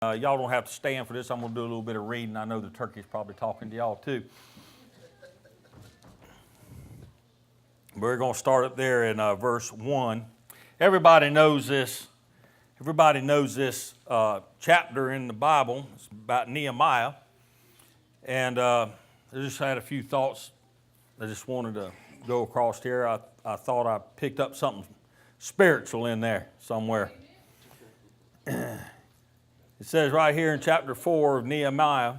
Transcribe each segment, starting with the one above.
Y'all don't have to stand for this. I'm going to do a little bit of reading. I know the turkey's probably talking to y'all too. We're going to start up there in verse 1. Everybody knows this. Everybody knows this chapter in the Bible. It's about Nehemiah. And I just had a few thoughts. I just wanted to go across here. I thought I picked up something spiritual in there somewhere. It says right here in chapter 4 of Nehemiah,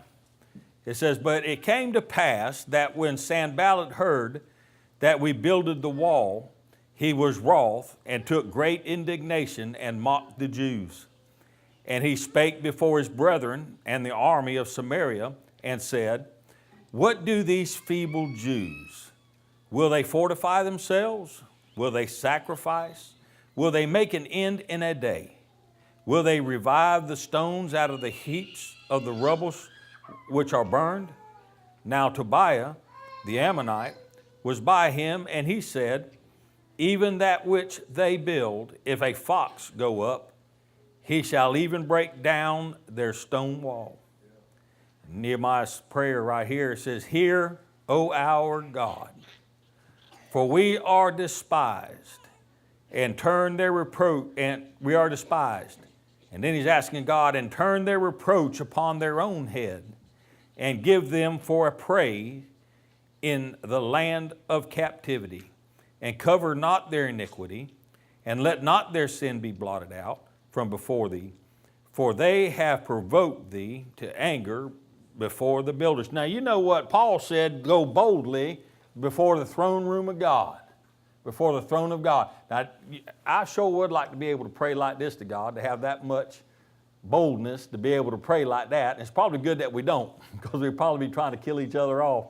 it says, "But it came to pass that when Sanballat heard that we builded the wall, he was wroth and took great indignation and mocked the Jews. And he spake before his brethren and the army of Samaria and said, What do these feeble Jews? Will they fortify themselves? Will they sacrifice? Will they make an end in a day? Will they revive the stones out of the heaps of the rubble which are burned? Now Tobiah, the Ammonite, was by him, and he said, Even that which they build, if a fox go up, he shall even break down their stone wall." Nehemiah's prayer right here says, "Hear, O our God, for we are despised, and turn their reproach, and we are despised." And then he's asking God, "And turn their reproach upon their own head, and give them for a prey in the land of captivity, and cover not their iniquity, and let not their sin be blotted out from before thee, for they have provoked thee to anger before the builders." Now you know what Paul said, go boldly before the throne room of God. Before the throne of God. Now, I sure would like to be able to pray like this to God, to have that much boldness to be able to pray like that. And it's probably good that we don't, because we'd probably be trying to kill each other off,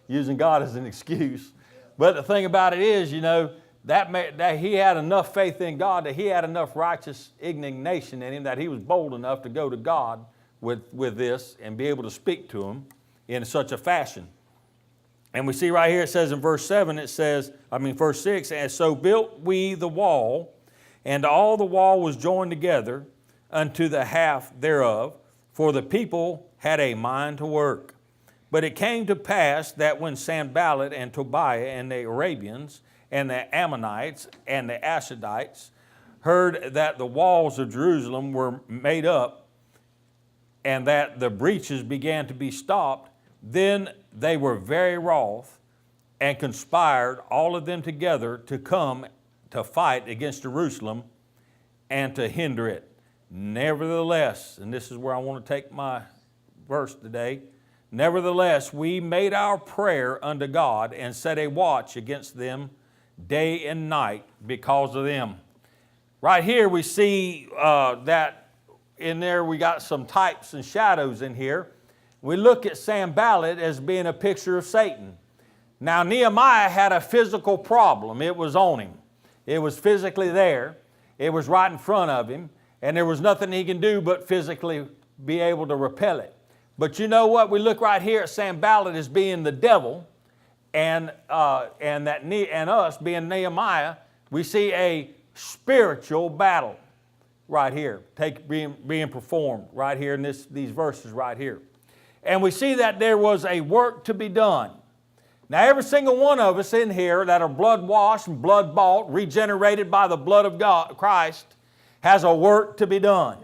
using God as an excuse. But the thing about it is, you know, that he had enough faith in God, that he had enough righteous indignation in him, that he was bold enough to go to God with this and be able to speak to him in such a fashion. And we see right here, it says in verse 7, verse 6, "And so built we the wall, and all the wall was joined together unto the half thereof, for the people had a mind to work. But it came to pass that when Sanballat and Tobiah and the Arabians and the Ammonites and the Ashdodites heard that the walls of Jerusalem were made up, and that the breaches began to be stopped, then they were very wroth, and conspired all of them together to come to fight against Jerusalem and to hinder it. Nevertheless," and this is where I want to take my verse today, "Nevertheless, we made our prayer unto God and set a watch against them day and night because of them." Right here we see that in there we got some types and shadows in here. We look at Sanballat as being a picture of Satan. Now Nehemiah had a physical problem. It was on him. It was physically there. It was right in front of him. And there was nothing he can do but physically be able to repel it. But you know what? We look right here at Sanballat as being the devil, and us being Nehemiah. We see a spiritual battle right here being performed right here in these verses right here. And we see that there was a work to be done. Now every single one of us in here that are blood washed and blood bought, regenerated by the blood of God, Christ, has a work to be done.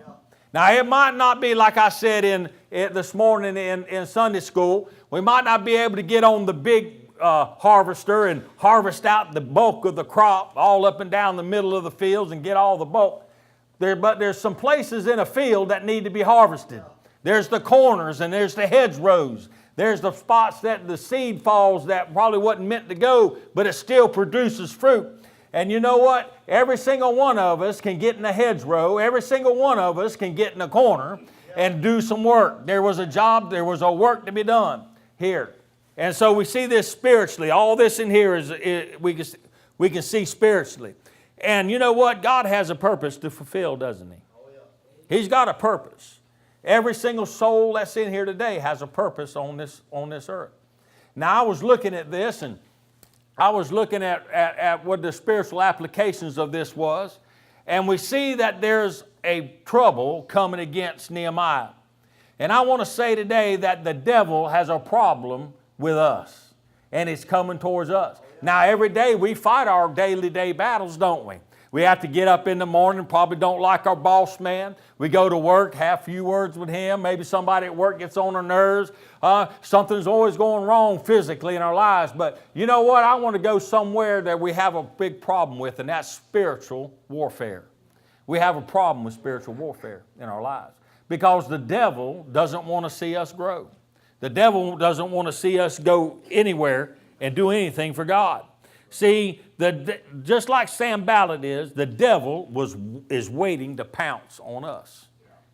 Now it might not be like I said this morning in Sunday school. We might not be able to get on the big harvester and harvest out the bulk of the crop all up and down the middle of the fields and get all the bulk. But there's some places in a field that need to be harvested. There's the corners and there's the hedgerows. There's the spots that the seed falls that probably wasn't meant to go, but it still produces fruit. And you know what? Every single one of us can get in a hedgerow. Every single one of us can get in a corner and do some work. There was a job, there was a work to be done here. And so we see this spiritually. All this in here we can see spiritually. And you know what? God has a purpose to fulfill, doesn't He? He's got a purpose. Every single soul that's in here today has a purpose on this earth. Now I was looking at this, and I was looking at what the spiritual applications of this was, and we see that there's a trouble coming against Nehemiah. And I want to say today that the devil has a problem with us, and it's coming towards us. Now, every day we fight our daily battles, don't we? We have to get up in the morning, probably don't like our boss man. We go to work, have a few words with him. Maybe somebody at work gets on our nerves. Something's always going wrong physically in our lives. But you know what? I want to go somewhere that we have a big problem with, and that's spiritual warfare. We have a problem with spiritual warfare in our lives because the devil doesn't want to see us grow. The devil doesn't want to see us go anywhere and do anything for God. See, just like Sanballat is, the devil is waiting to pounce on us.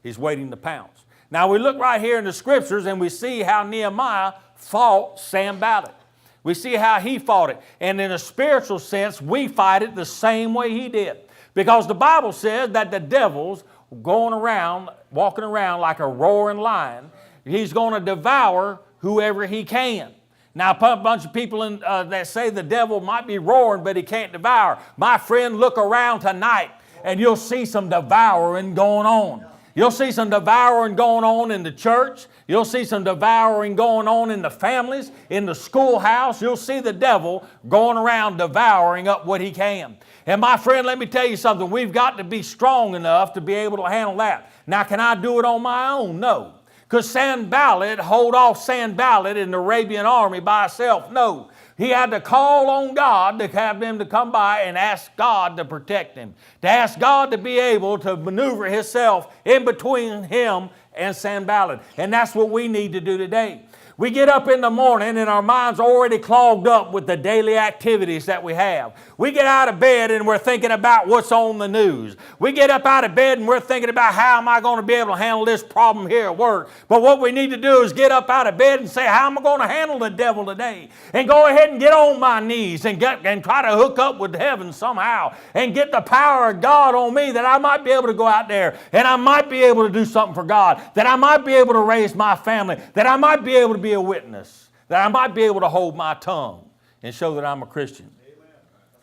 He's waiting to pounce. Now we look right here in the scriptures and we see how Nehemiah fought Sanballat. We see how he fought it. And in a spiritual sense, we fight it the same way he did. Because the Bible says that the devil's walking around like a roaring lion. He's going to devour whoever he can. Now, a bunch of people that say the devil might be roaring, but he can't devour. My friend, look around tonight, and you'll see some devouring going on. You'll see some devouring going on in the church. You'll see some devouring going on in the families, in the schoolhouse. You'll see the devil going around devouring up what he can. And my friend, let me tell you something. We've got to be strong enough to be able to handle that. Now, can I do it on my own? No. Could Sanballat hold off Sanballat in the Arabian army by himself? No. He had to call on God to have them to come by and ask God to protect him. To ask God to be able to maneuver himself in between him and Sanballat. And that's what we need to do today. We get up in the morning and our minds are already clogged up with the daily activities that we have. We get out of bed and we're thinking about what's on the news. We get up out of bed and we're thinking about how am I going to be able to handle this problem here at work. But what we need to do is get up out of bed and say, how am I going to handle the devil today? And go ahead and get on my knees and try to hook up with heaven somehow and get the power of God on me that I might be able to go out there and I might be able to do something for God, that I might be able to raise my family, that I might be able to be a witness, that I might be able to hold my tongue and show that I'm a Christian. Amen.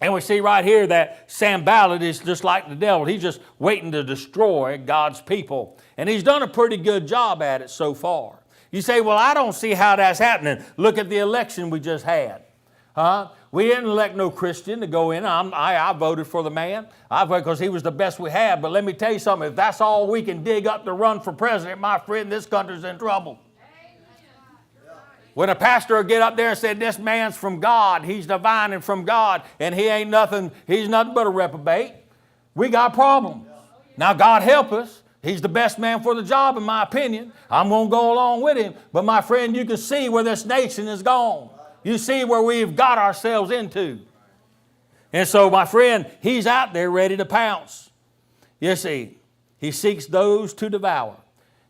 And we see right here that Sanballat is just like the devil. He's just waiting to destroy God's people. And he's done a pretty good job at it so far. You say, well, I don't see how that's happening. Look at the election we just had. We didn't elect no Christian to go in. I voted for the man. I voted because he was the best we had. But let me tell you something. If that's all we can dig up to run for president, my friend, this country's in trouble. When a pastor would get up there and say, this man's from God, he's divine and from God, and he's nothing but a reprobate, we got problems. Now, God help us. He's the best man for the job, in my opinion. I'm going to go along with him. But my friend, you can see where this nation is gone. You see where we've got ourselves into. And so, my friend, he's out there ready to pounce. You see, he seeks those to devour.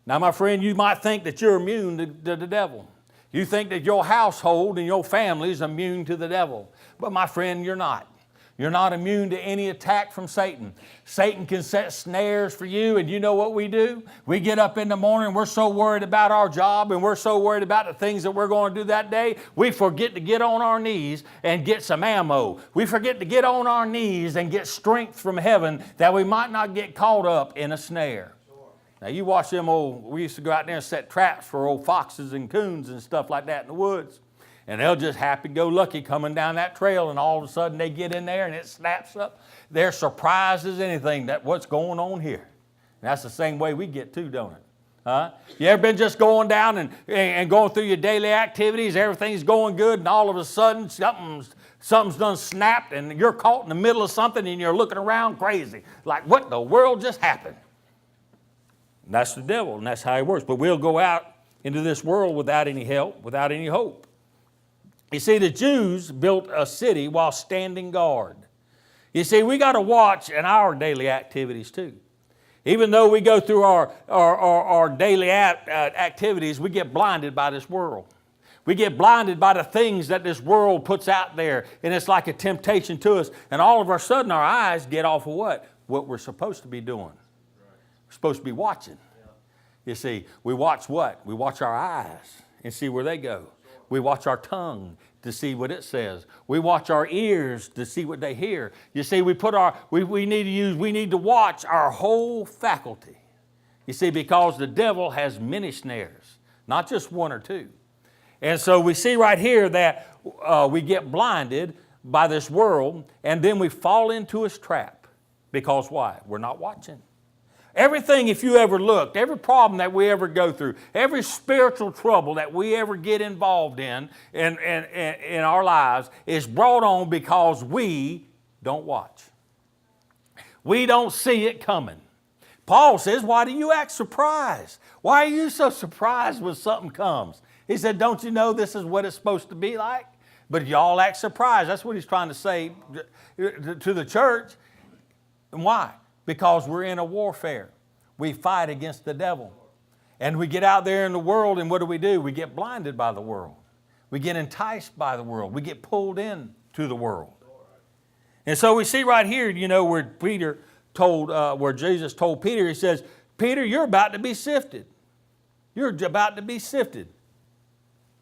Now, my friend, you might think that you're immune to the devil. You think that your household and your family is immune to the devil. But my friend, you're not. You're not immune to any attack from Satan. Satan can set snares for you, and you know what we do? We get up in the morning, we're so worried about our job, and we're so worried about the things that we're going to do that day, we forget to get on our knees and get some ammo. We forget to get on our knees and get strength from heaven that we might not get caught up in a snare. Now, you watch them we used to go out there and set traps for old foxes and coons and stuff like that in the woods. And they'll just happy-go-lucky coming down that trail, and all of a sudden they get in there and it snaps up. They're surprised as anything that what's going on here. And that's the same way we get too, don't it? You ever been just going down and going through your daily activities, everything's going good, and all of a sudden something's done snapped, and you're caught in the middle of something and you're looking around crazy. Like, what in the world just happened? And that's the devil, and that's how he works. But we'll go out into this world without any help, without any hope. You see, the Jews built a city while standing guard. You see, we got to watch in our daily activities too. Even though we go through our daily activities, we get blinded by this world. We get blinded by the things that this world puts out there, and it's like a temptation to us. And all of a sudden, our eyes get off of what? What we're supposed to be doing. We're supposed to be watching. You see, we watch what? We watch our eyes and see where they go. We watch our tongue to see what it says. We watch our ears to see what they hear. You see, we need to watch our whole faculty. You see, because the devil has many snares, not just one or two. And so we see right here that we get blinded by this world, and then we fall into its trap. Because why? We're not watching. Everything, if you ever looked, every problem that we ever go through, every spiritual trouble that we ever get involved in our lives is brought on because we don't watch. We don't see it coming. Paul says, why do you act surprised? Why are you so surprised when something comes? He said, don't you know this is what it's supposed to be like? But y'all act surprised. That's what he's trying to say to the church. And why? Because we're in a warfare. We fight against the devil. And we get out there in the world, and what do? We get blinded by the world. We get enticed by the world. We get pulled in to the world. And so we see right here, where Jesus told Peter, he says, Peter, you're about to be sifted. You're about to be sifted.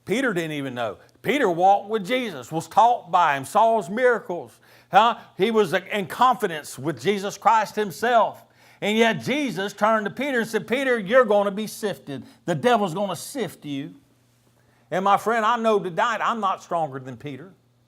Peter didn't even know. Peter walked with Jesus, was taught by him, saw his miracles. He was in confidence with Jesus Christ himself. And yet Jesus turned to Peter and said, Peter, you're going to be sifted. The devil's going to sift you. And my friend, I know tonight I'm not stronger than Peter.